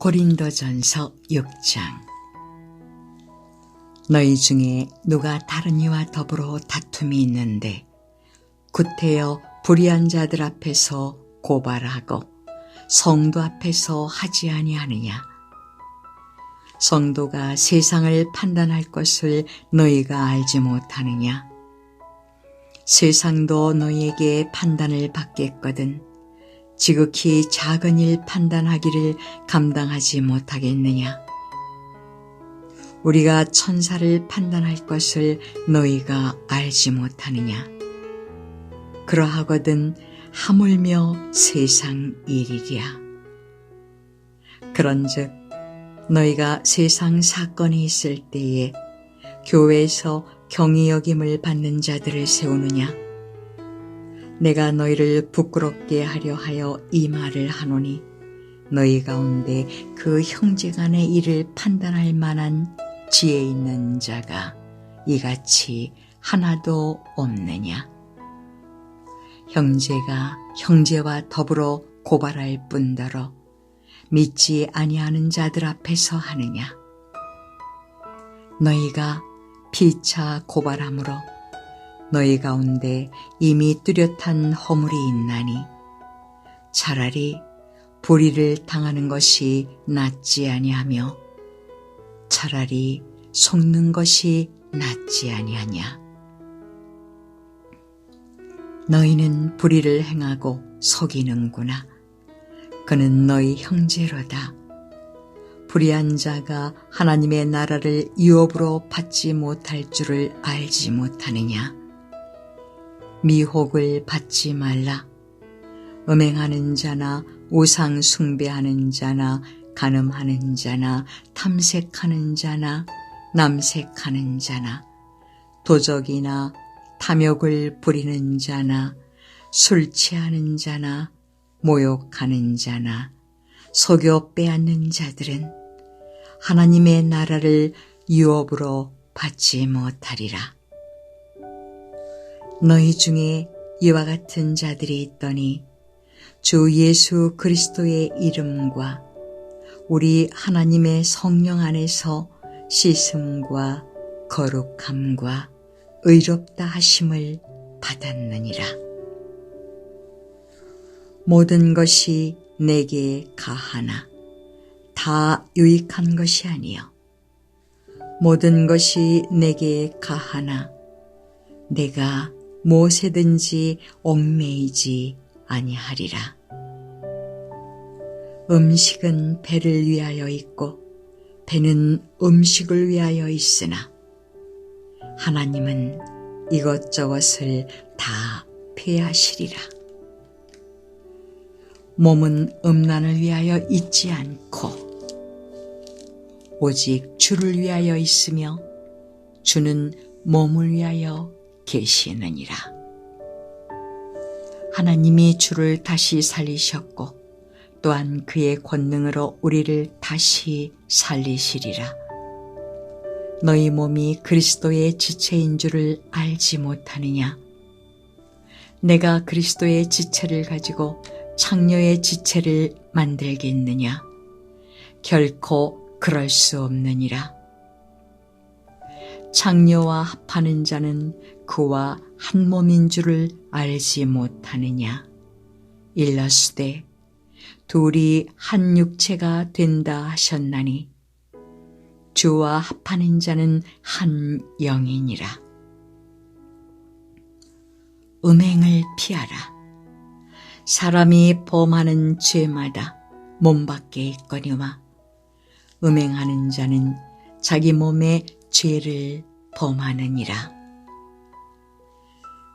고린도전서 6장. 너희 중에 누가 다른 이와 더불어 다툼이 있는데 구태여 불의한 자들 앞에서 고발하고 성도 앞에서 하지 아니하느냐. 성도가 세상을 판단할 것을 너희가 알지 못하느냐. 세상도 너희에게 판단을 받겠거든 지극히 작은 일 판단하기를 감당하지 못하겠느냐. 우리가 천사를 판단할 것을 너희가 알지 못하느냐. 그러하거든 하물며 세상 일이랴. 그런즉 너희가 세상 사건이 있을 때에 교회에서 경히 여김을 받는 자들을 세우느냐. 내가 너희를 부끄럽게 하려 하여 이 말을 하노니 너희 가운데 그 형제간의 일을 판단할 만한 지혜 있는 자가 이같이 하나도 없느냐. 형제가 형제와 더불어 고발할 뿐더러 믿지 아니하는 자들 앞에서 하느냐. 너희가 피차 고발함으로 너희 가운데 이미 뚜렷한 허물이 있나니 차라리 불의를 당하는 것이 낫지 아니하며 차라리 속는 것이 낫지 아니하냐. 너희는 불의를 행하고 속이는구나. 그는 너희 형제로다. 불의한 자가 하나님의 나라를 유업으로 받지 못할 줄을 알지 못하느냐. 미혹을 받지 말라. 음행하는 자나 우상 숭배하는 자나 간음하는 자나 탐색하는 자나 남색하는 자나 도적이나 탐욕을 부리는 자나 술 취하는 자나 모욕하는 자나 속여 빼앗는 자들은 하나님의 나라를 유업으로 받지 못하리라. 너희 중에 이와 같은 자들이 있더니 주 예수 그리스도의 이름과 우리 하나님의 성령 안에서 씻음과 거룩함과 의롭다 하심을 받았느니라. 모든 것이 내게 가하나 다 유익한 것이 아니요 모든 것이 내게 가하나 내가 무엇에든지 얽매이지 아니하리라. 음식은 배를 위하여 있고 배는 음식을 위하여 있으나 하나님은 이것저것을 다 폐하시리라. 몸은 음란을 위하여 있지 않고 오직 주를 위하여 있으며 주는 몸을 위하여 계시느니라. 하나님이 주를 다시 살리셨고 또한 그의 권능으로 우리를 다시 살리시리라. 너희 몸이 그리스도의 지체인 줄을 알지 못하느냐. 내가 그리스도의 지체를 가지고 창녀의 지체를 만들겠느냐. 결코 그럴 수 없느니라. 창녀와 합하는 자는 그와 한 몸인 줄을 알지 못하느냐. 일러스되 둘이 한 육체가 된다 하셨나니 주와 합하는 자는 한 영이니라. 음행을 피하라. 사람이 범하는 죄마다 몸 밖에 있거니와 음행하는 자는 자기 몸에 죄를 범하느니라.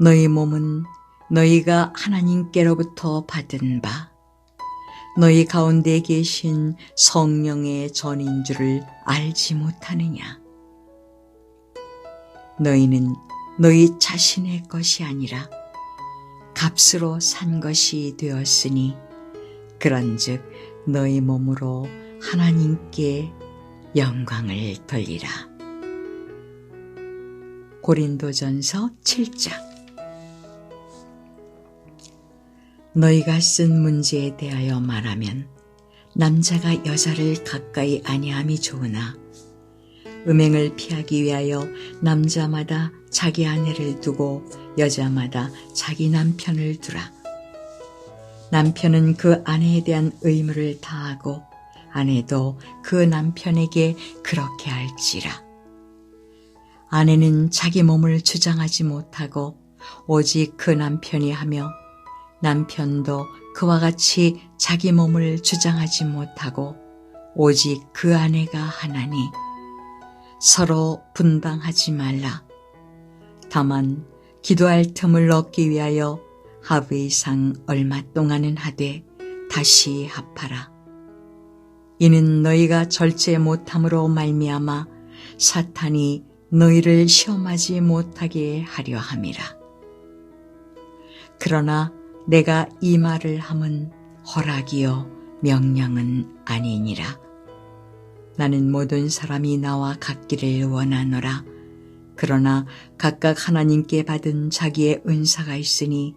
너희 몸은 너희가 하나님께로부터 받은 바 너희 가운데 계신 성령의 전인 줄을 알지 못하느냐. 너희는 너희 자신의 것이 아니라 값으로 산 것이 되었으니 그런즉 너희 몸으로 하나님께 영광을 돌리라. 고린도전서 7장. 너희가 쓴 문제에 대하여 말하면 남자가 여자를 가까이 아니함이 좋으나 음행을 피하기 위하여 남자마다 자기 아내를 두고 여자마다 자기 남편을 두라. 남편은 그 아내에 대한 의무를 다하고 아내도 그 남편에게 그렇게 할지라. 아내는 자기 몸을 주장하지 못하고 오직 그 남편이 하며 남편도 그와 같이 자기 몸을 주장하지 못하고 오직 그 아내가 하나니 서로 분방하지 말라. 다만 기도할 틈을 얻기 위하여 하루 이상 얼마 동안은 하되 다시 합하라. 이는 너희가 절제 못함으로 말미암아 사탄이 너희를 시험하지 못하게 하려 함이라. 그러나 내가 이 말을 함은 허락이요 명령은 아니니라. 나는 모든 사람이 나와 같기를 원하노라. 그러나 각각 하나님께 받은 자기의 은사가 있으니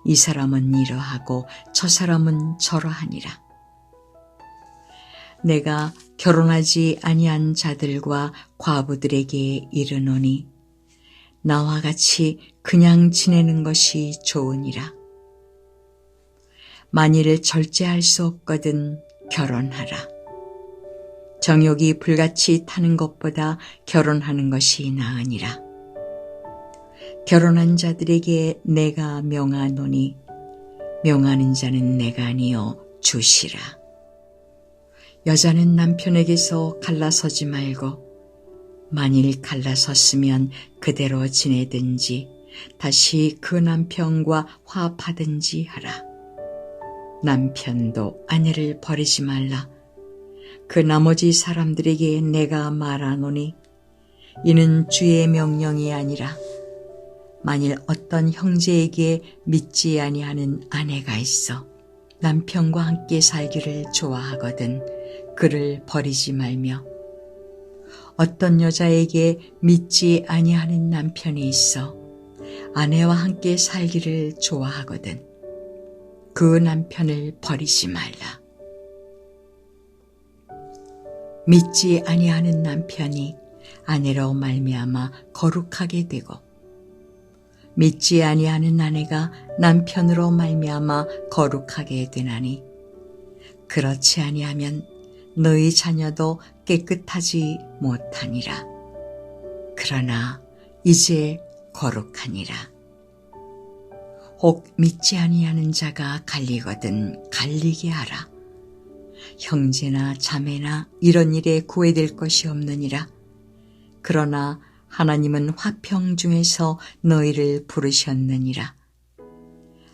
이 사람은 이러하고 저 사람은 저러하니라. 내가 결혼하지 아니한 자들과 과부들에게 이르노니 나와 같이 그냥 지내는 것이 좋으니라. 만일 절제할 수 없거든 결혼하라. 정욕이 불같이 타는 것보다 결혼하는 것이 나으니라. 결혼한 자들에게 내가 명하노니 명하는 자는 내가 아니요 주시라. 여자는 남편에게서 갈라서지 말고 만일 갈라섰으면 그대로 지내든지 다시 그 남편과 화합하든지 하라. 남편도 아내를 버리지 말라. 그 나머지 사람들에게 내가 말하노니 이는 주의 명령이 아니라 만일 어떤 형제에게 믿지 아니하는 아내가 있어 남편과 함께 살기를 좋아하거든 그를 버리지 말며 어떤 여자에게 믿지 아니하는 남편이 있어 아내와 함께 살기를 좋아하거든 그 남편을 버리지 말라. 믿지 아니하는 남편이 아내로 말미암아 거룩하게 되고 믿지 아니하는 아내가 남편으로 말미암아 거룩하게 되나니 그렇지 아니하면 너희 자녀도 깨끗하지 못하니라. 그러나 이제 거룩하니라. 혹 믿지 아니하는 자가 갈리거든 갈리게 하라. 형제나 자매나 이런 일에 구애될 것이 없느니라. 그러나 하나님은 화평 중에서 너희를 부르셨느니라.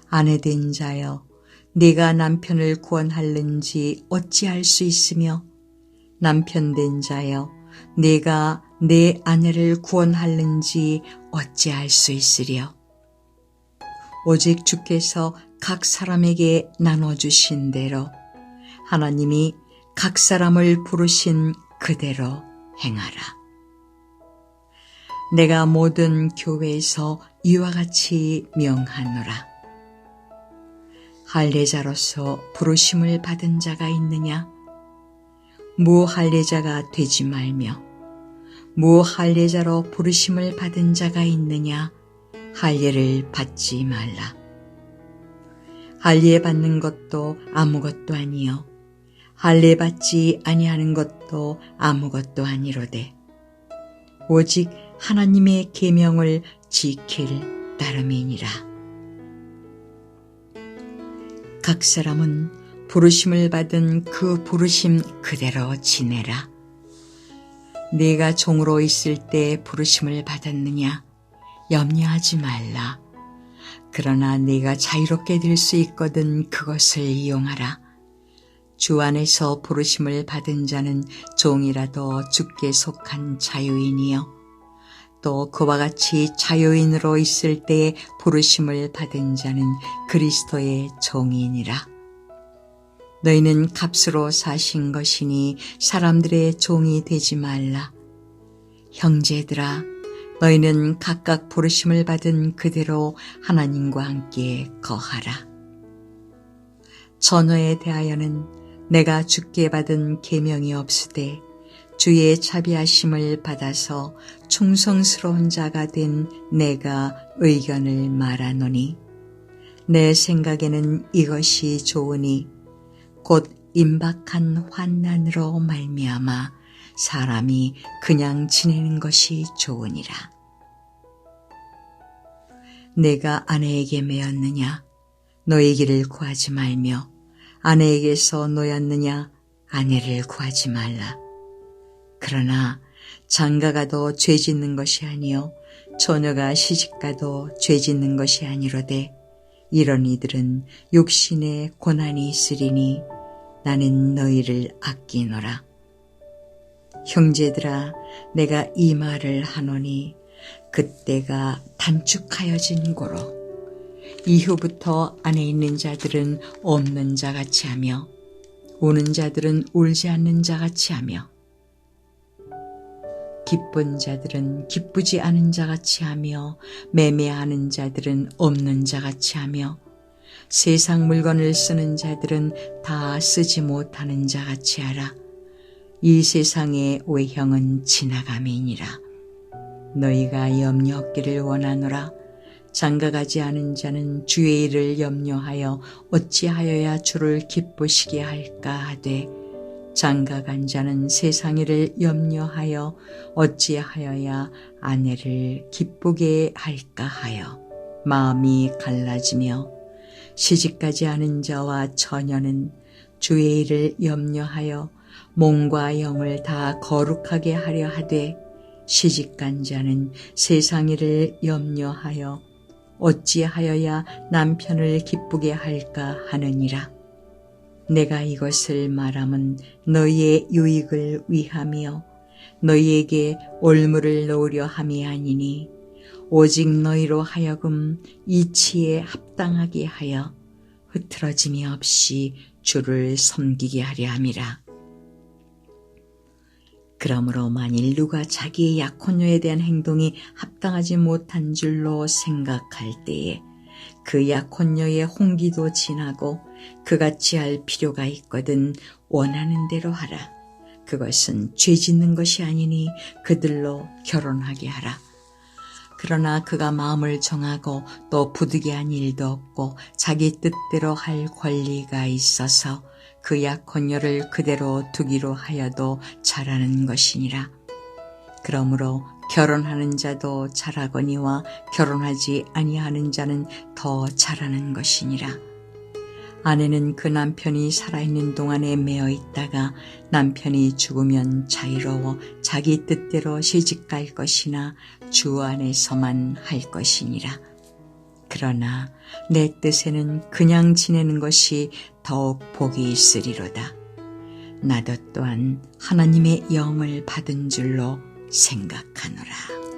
아내된 자여 네가 남편을 구원할는지 어찌할 수 있으며 남편된 자여 네가 내 아내를 구원할는지 어찌할 수 있으랴. 오직 주께서 각 사람에게 나눠주신 대로 하나님이 각 사람을 부르신 그대로 행하라. 내가 모든 교회에서 이와 같이 명하노라. 할례자로서 부르심을 받은 자가 있느냐? 무할례자가 되지 말며 무할례자로 부르심을 받은 자가 있느냐? 할례를 받지 말라. 할례 받는 것도 아무것도 아니요 할례 받지 아니하는 것도 아무것도 아니로되 오직 하나님의 계명을 지킬 따름이니라. 각 사람은 부르심을 받은 그 부르심 그대로 지내라. 네가 종으로 있을 때 부르심을 받았느냐? 염려하지 말라. 그러나 네가 자유롭게 될 수 있거든 그것을 이용하라. 주 안에서 부르심을 받은 자는 종이라도 주께 속한 자유인이요 또 그와 같이 자유인으로 있을 때에 부르심을 받은 자는 그리스도의 종이니라. 너희는 값으로 사신 것이니 사람들의 종이 되지 말라. 형제들아, 너희는 각각 부르심을 받은 그대로 하나님과 함께 거하라. 전어에 대하여는 내가 주께 받은 계명이 없으되 주의 자비하심을 받아서 충성스러운 자가 된 내가 의견을 말하노니 내 생각에는 이것이 좋으니 곧 임박한 환난으로 말미암아 사람이 그냥 지내는 것이 좋으니라. 내가 아내에게 매였느냐 너의 길을 구하지 말며 아내에게서 놓였느냐 아내를 구하지 말라. 그러나 장가가도 죄짓는 것이 아니요 처녀가 시집가도 죄짓는 것이 아니로되 이런 이들은 육신에 고난이 있으리니 나는 너희를 아끼노라. 형제들아 내가 이 말을 하노니 그때가 단축하여진 고로 이후부터 안에 있는 자들은 없는 자같이 하며 우는 자들은 울지 않는 자같이 하며 기쁜 자들은 기쁘지 않은 자같이 하며 매매하는 자들은 없는 자같이 하며 세상 물건을 쓰는 자들은 다 쓰지 못하는 자같이 하라. 이 세상의 외형은 지나감이니라. 너희가 염려 없기를 원하노라. 장가가지 않은 자는 주의 일을 염려하여 어찌하여야 주를 기쁘시게 할까 하되 장가간 자는 세상 일을 염려하여 어찌하여야 아내를 기쁘게 할까 하여 마음이 갈라지며 시집가지 않은 자와 처녀는 주의 일을 염려하여 몸과 영을 다 거룩하게 하려 하되 시집간 자는 세상 일을 염려하여 어찌하여야 남편을 기쁘게 할까 하느니라. 내가 이것을 말함은 너희의 유익을 위하며 너희에게 올무를 놓으려 함이 아니니 오직 너희로 하여금 이치에 합당하게 하여 흐트러짐이 없이 주를 섬기게 하려 함이라. 그러므로 만일 누가 자기의 약혼녀에 대한 행동이 합당하지 못한 줄로 생각할 때에 그 약혼녀의 홍기도 지나고 그같이 할 필요가 있거든 원하는 대로 하라. 그것은 죄짓는 것이 아니니 그들로 결혼하게 하라. 그러나 그가 마음을 정하고 또 부득이한 일도 없고 자기 뜻대로 할 권리가 있어서 그 약혼녀를 그대로 두기로 하여도 잘하는 것이니라. 그러므로 결혼하는 자도 잘하거니와 결혼하지 아니하는 자는 더 잘하는 것이니라. 아내는 그 남편이 살아있는 동안에 매어 있다가 남편이 죽으면 자유로워 자기 뜻대로 시집갈 것이나 주 안에서만 할 것이니라. 그러나 내 뜻에는 그냥 지내는 것이 더욱 복이 있으리로다. 나도 또한 하나님의 영을 받은 줄로 생각하노라.